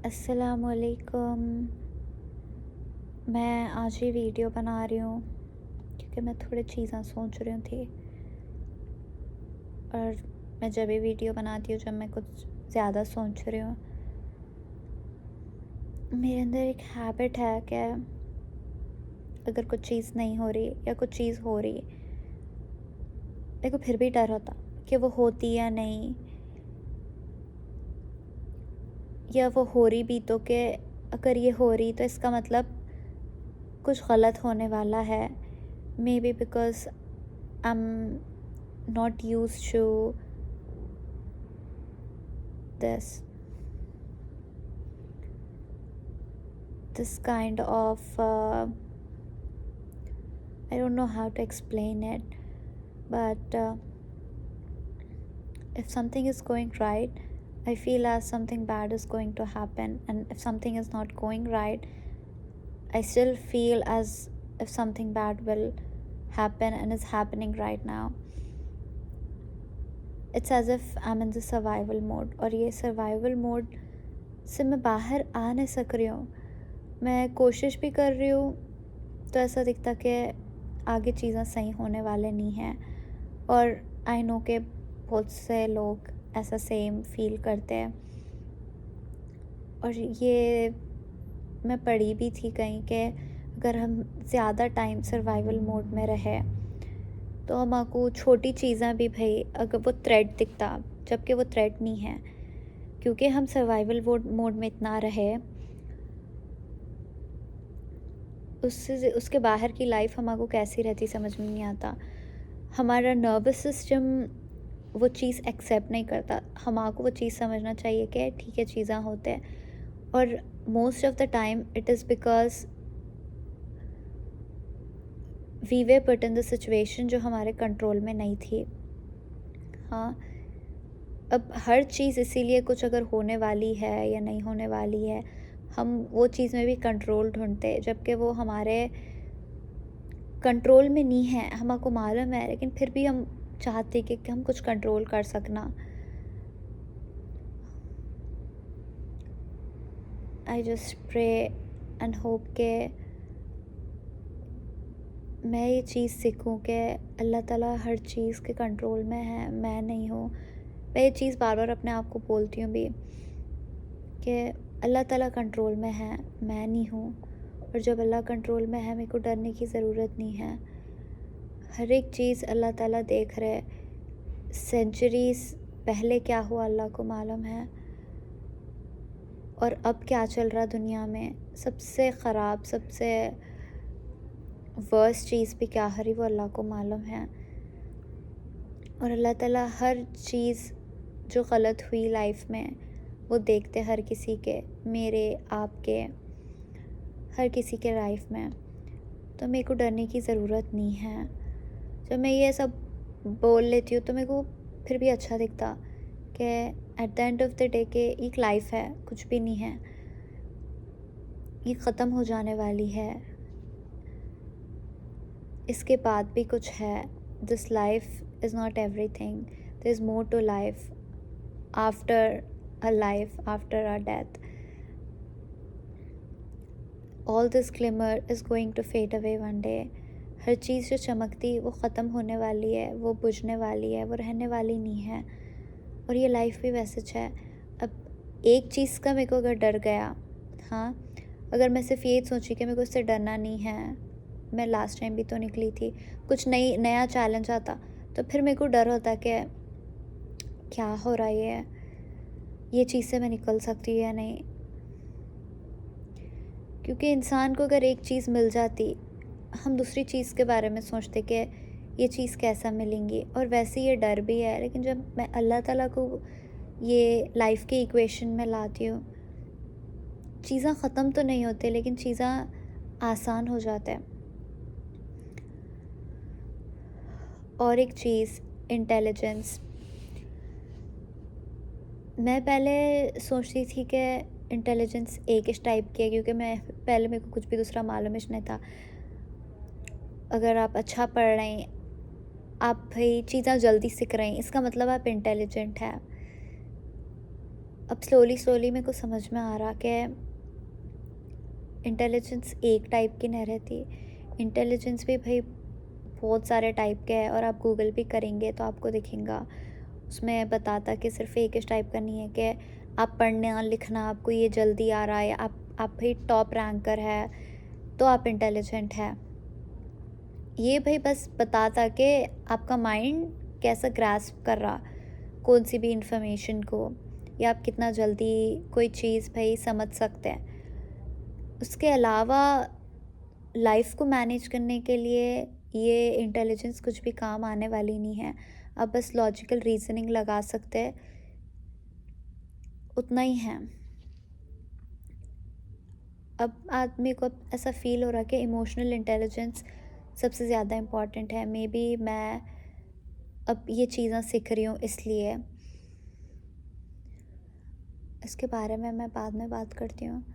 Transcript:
अस्सलामुअलैकुम। मैं आज ही वीडियो बना रही हूँ क्योंकि मैं थोड़ी चीज़ें सोच रही थी। और मैं जब भी वीडियो बनाती हूँ जब मैं कुछ ज़्यादा सोच रही हूँ, मेरे अंदर एक हैबिट है कि अगर कुछ चीज़ नहीं हो रही या कुछ चीज़ हो रही, मेरे को फिर भी डर होता कि वो होती या नहीं, या वो हो रही भी तो कि अगर ये हो रही तो इसका मतलब कुछ गलत होने वाला है। May be because I am not used to this kind of I don't know how to explain it, but if something is going right, I feel as something bad is going to happen, and if something is not going right, I still feel as if something bad will happen and is happening right now. It's as if I'm in the survival mode, और ये survival mode से मैं बाहर आ नहीं सक रही हूँ। मैं कोशिश भी कर रही हूँ तो ऐसा दिखता कि आगे चीज़ें सही होने वाले नहीं हैं, और आई नो कि बहुत से लोग ऐसा सेम फील करते हैं। और ये मैं पढ़ी भी थी कहीं कि अगर हम ज़्यादा टाइम सर्वाइवल मोड में रहे तो हमको छोटी चीज़ें भी, भाई अगर वो थ्रेट दिखता जबकि वो थ्रेट नहीं है, क्योंकि हम सर्वाइवल मोड में इतना रहे, उसके बाहर की लाइफ हमको कैसी रहती समझ में नहीं आता। हमारा नर्वस सिस्टम वो चीज़ एक्सेप्ट नहीं करता। हमको वो चीज़ समझना चाहिए कि ठीक है चीज़ें होते हैं, और most of the time it is because we way put in the situation जो हमारे कंट्रोल में नहीं थी। हाँ, अब हर चीज़ इसीलिए कुछ अगर होने वाली है या नहीं होने वाली है, हम वो चीज़ में भी कंट्रोल ढूंढते, जबकि वो हमारे कंट्रोल में नहीं है। हमको मालूम है लेकिन फिर भी हम चाहते कि हम कुछ कंट्रोल कर सकना। I just pray and hope के मैं ये चीज़ सीखूं कि अल्लाह ताला हर चीज़ के कंट्रोल में है, मैं नहीं हूँ। मैं ये चीज़ बार बार अपने आप को बोलती हूँ भी कि अल्लाह ताला कंट्रोल में है, मैं नहीं हूँ। और जब अल्लाह कंट्रोल में है मेरे को डरने की ज़रूरत नहीं है। हर एक चीज़ अल्लाह ताला देख रहे। सेंचुरीज़ पहले क्या हुआ अल्लाह को मालूम है, और अब क्या चल रहा दुनिया में, सबसे ख़राब सबसे वर्स्ट चीज़ भी क्या हो रही वो अल्लाह को मालूम है। और अल्लाह ताला हर चीज़ जो गलत हुई लाइफ में वो देखते हर किसी के, मेरे आपके, हर किसी के लाइफ में। तो मेरे को डरने की ज़रूरत नहीं है। जब मैं ये सब बोल लेती हूँ तो मेरे को फिर भी अच्छा दिखता कि at the end of the day के एक लाइफ है, कुछ भी नहीं है, ये ख़त्म हो जाने वाली है, इसके बाद भी कुछ है। This life is not every thing, there is more to life after a life, after a death. All this glimmer is going to fade away one day. हर चीज़ जो चमकती वो ख़त्म होने वाली है, वो बुझने वाली है, वो रहने वाली नहीं है। और ये लाइफ भी वैसे है। अब एक चीज़ का मेरे को अगर डर गया, हाँ, अगर मैं सिर्फ ये सोची कि मेरे को इससे डरना नहीं है, मैं लास्ट टाइम भी तो निकली थी, कुछ नया चैलेंज आता तो फिर मेरे को डर होता कि क्या हो रहा है, ये चीज़ से मैं निकल सकती हूँ या नहीं। क्योंकि इंसान को अगर एक चीज़ मिल जाती, हम दूसरी चीज़ के बारे में सोचते कि ये चीज़ कैसा मिलेंगी, और वैसे ये डर भी है। लेकिन जब मैं अल्लाह ताला को ये लाइफ के इक्वेशन में लाती हूँ, चीज़ें ख़त्म तो नहीं होती लेकिन चीज़ें आसान हो जाता है। और एक चीज़, इंटेलिजेंस। मैं पहले सोचती थी कि इंटेलिजेंस एक इस टाइप की है, क्योंकि मेरे को कुछ भी दूसरा मालूम ही नहीं था। अगर आप अच्छा पढ़ रहे हैं, आप भाई चीज़ें जल्दी सीख रहे हैं, इसका मतलब आप इंटेलिजेंट हैं। अब स्लोली स्लोली मेरे को समझ में आ रहा कि इंटेलिजेंस एक टाइप की नहीं रहती। इंटेलिजेंस भी भाई बहुत सारे टाइप के हैं, और आप गूगल भी करेंगे तो आपको दिखेगा उसमें बताता कि सिर्फ एक इस टाइप का नहीं है कि आप पढ़ना लिखना आपको ये जल्दी आ रहा है, आप भाई टॉप रैंकर है तो आप इंटेलिजेंट है। ये भाई बस बताता कि आपका माइंड कैसा ग्रास्प कर रहा कौन सी भी इंफॉर्मेशन को, या आप कितना जल्दी कोई चीज़ भाई समझ सकते हैं। उसके अलावा लाइफ को मैनेज करने के लिए ये इंटेलिजेंस कुछ भी काम आने वाली नहीं है। आप बस लॉजिकल रीजनिंग लगा सकते हैं, उतना ही है। अब आदमी को अब ऐसा फील हो रहा कि इमोशनल इंटेलिजेंस सबसे ज़्यादा इम्पॉर्टेंट है। मे बी मैं अब ये चीज़ें सीख रही हूँ, इसलिए इसके बारे में मैं बाद में बात करती हूँ।